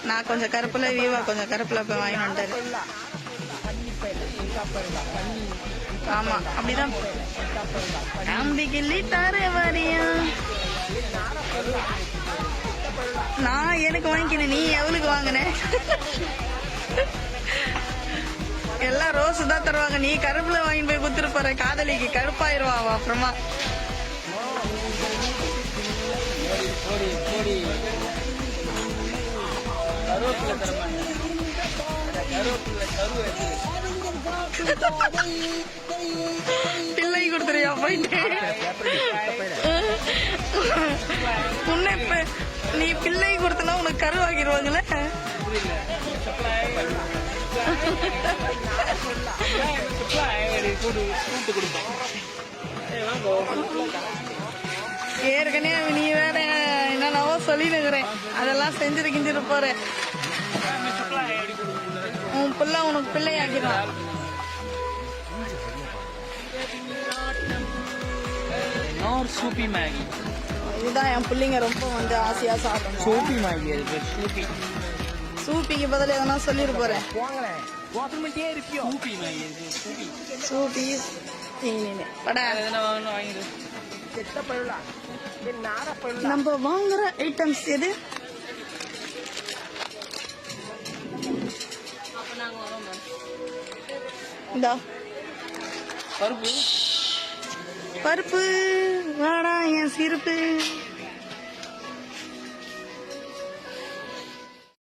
நான் கொஞ்சம் கருப்புல வீவா கொஞ்சம் கருப்புல போய் வாங்கி வந்துட்டாரு. ஆமா அப்படிதான். நம்பிக்கை தாரே வாரியா நான் எனக்கு வாங்கிக்கினேன். நீ எவளுக்கு வாங்கின? எல்லாம் ரோஸ் தான் தருவாங்க. நீ கருப்புல வாங்கி போய் குத்துட்டு போற. காதலிக்கு கருப்பாயிருவா அப்புறமா. பிள்ளை கொடுத்துறியா போயிட்டு? நீ பிள்ளை கொடுத்தனா உனக்கு கருவாக்கிடுவாங்கல்ல. ஏற்கனவே நீ வேற என்னென்னவோ சொல்லினுக்கிறேன். அதெல்லாம் செஞ்சிட்டு போற. உன் பிள்ளை உனக்கு பிள்ளை ஆக்கிடுவான். இதுதான் என் பிள்ளைங்க ரொம்ப வந்து ஆசையா சாப்பிடணும். சூப்பி மேகி. சூப்பிக்கு பதில் எதனா சொல்லிட்டு போறேன். சூப்பி நம்ம வாங்குற ஐட்டம்ஸ் எது? இந்த பருப்பு வாடா என் சிரிப்பு.